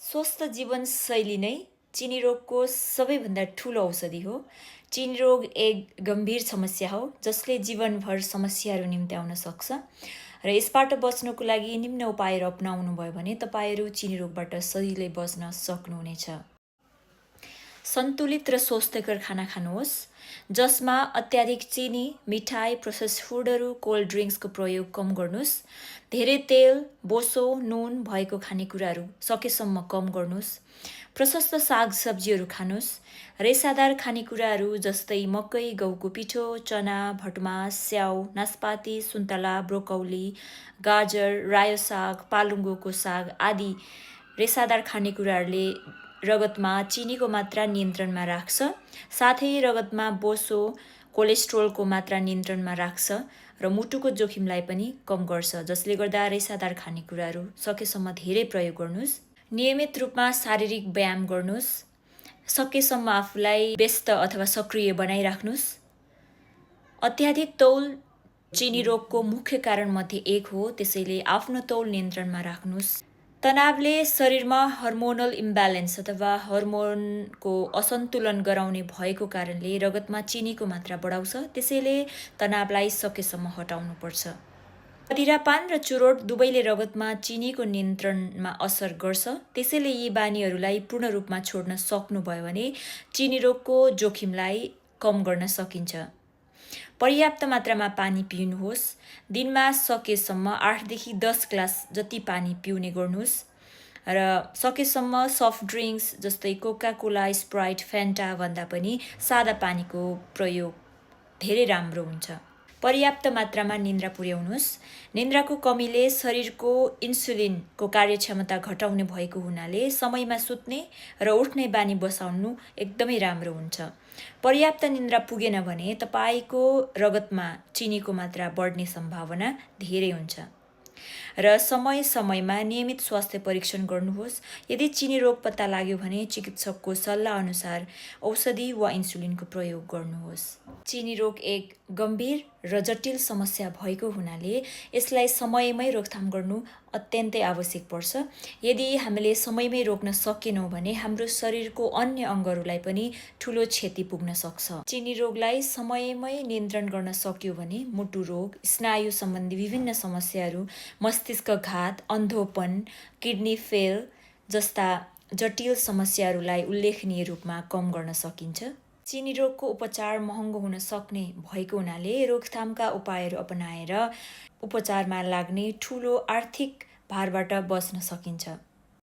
स्वस्थ जीवनशैली नै चिनी रोगको सबैभन्दा ठुलो औषधि हो। चिनी रोग एक गम्भीर समस्या हो जसले जीवनभर समस्याहरू निम्त्याउन सक्छ र यसबाट बच्नको लागि निम्न उपायहरू अपनाउनु भयो भने तपाईँहरू चिनी रोगबाट सजिलै बच्न सक्नुहुनेछ। सन्तुलित र स्वस्थकर खाना खानुहोस् जसमा अत्याधिक चिनी, मिठाई, प्रोसेस फुडहरू, कोल्ड ड्रिङ्क्सको प्रयोग कम गर्नुहोस्। धेरै तेल, बोसो, नुन भएको खानेकुराहरू सकेसम्म कम गर्नुहोस्। प्रशस्त सागसब्जीहरू खानुहोस्। रेसादार खानेकुराहरू जस्तै मकै, गहुँको पिठो, चना, भटमास, स्याउ, नास्पाती, सुन्तला, ब्रोकौली, गाजर, रायो साग, पालुङ्गोको साग आदि रेसादार खानेकुराहरूले रगतमा चिनीको मात्रा नियन्त्रणमा राख्छ, साथै रगतमा बोसो, कोलेस्ट्रोलको मात्रा नियन्त्रणमा राख्छ र मुटुको जोखिमलाई पनि कम गर्छ, जसले गर्दा रेसादार खानेकुराहरू सकेसम्म धेरै प्रयोग गर्नुहोस्। नियमित रूपमा शारीरिक व्यायाम गर्नुहोस्। सकेसम्म आफूलाई व्यस्त अथवा सक्रिय बनाइराख्नुहोस्। अत्याधिक तौल चिनी रोगको मुख्य कारणमध्ये एक हो, त्यसैले आफ्नो तौल नियन्त्रणमा राख्नुहोस्। तनावले शरीरमा हर्मोनल इम्ब्यालेन्स अथवा हर्मोनको असन्तुलन गराउने भएको कारणले रगतमा चिनीको मात्रा बढाउँछ, त्यसैले तनावलाई सकेसम्म हटाउनुपर्छ। मदिरापान र चुरोट दुवैले रगतमा चिनीको नियन्त्रणमा असर गर्छ, त्यसैले यी बानीहरूलाई पूर्ण रूपमा छोड्न सक्नुभयो भने चिनी रोगको जोखिमलाई कम गर्न सकिन्छ। पर्याप्त मात्रामा पानी पिउनुहोस्। दिनमा सकेसम्म 8 देखि 10 ग्लास जति पानी पिउने गर्नुहोस् र सकेसम्म सफ्ट ड्रिङ्क्स जस्तै कोका कोला, स्प्राइट, फ्यान्टा भन्दा पनि सादा पानीको प्रयोग धेरै राम्रो हुन्छ। पर्याप्त मात्रामा निन्द्रा पुर्याउनुहोस्। निन्द्राको कमीले शरीरको इन्सुलिनको कार्यक्षमता घटाउने भएको हुनाले समयमा सुत्ने र उठ्ने बानी बसाउनु एकदमै राम्रो हुन्छ। पर्याप्त निन्द्रा पुगेन भने तपाईँको रगतमा चिनीको मात्रा बढ्ने सम्भावना धेरै हुन्छ। र समय समयमा नियमित स्वास्थ्य परीक्षण गर्नुहोस्। यदि चिनी रोग पत्ता लाग्यो भने चिकित्सकको सल्लाह अनुसार औषधि वा इन्सुलिनको प्रयोग गर्नुहोस्। चिनी रोग एक गम्भीर र जटिल समस्या भएको हुनाले यसलाई समयमै रोकथाम गर्नु अत्यन्तै आवश्यक पर्छ। यदि हामीले समयमै रोक्न सकेनौँ भने हाम्रो शरीरको अन्य अङ्गहरूलाई पनि ठुलो क्षति पुग्न सक्छ। चिनी रोगलाई समयमै नियन्त्रण गर्न सक्यो भने मुटु रोग, स्नायु सम्बन्धी विभिन्न समस्याहरू, मस्तिष्कघात, अन्धोपन, किडनी फेल जस्ता जटिल समस्याहरूलाई उल्लेखनीय रूपमा कम गर्न सकिन्छ। चिनी रोगको उपचार महँगो हुन सक्ने भएको हुनाले रोकथामका उपायहरू अपनाएर उपचारमा लाग्ने ठुलो आर्थिक भारबाट बच्न सकिन्छ।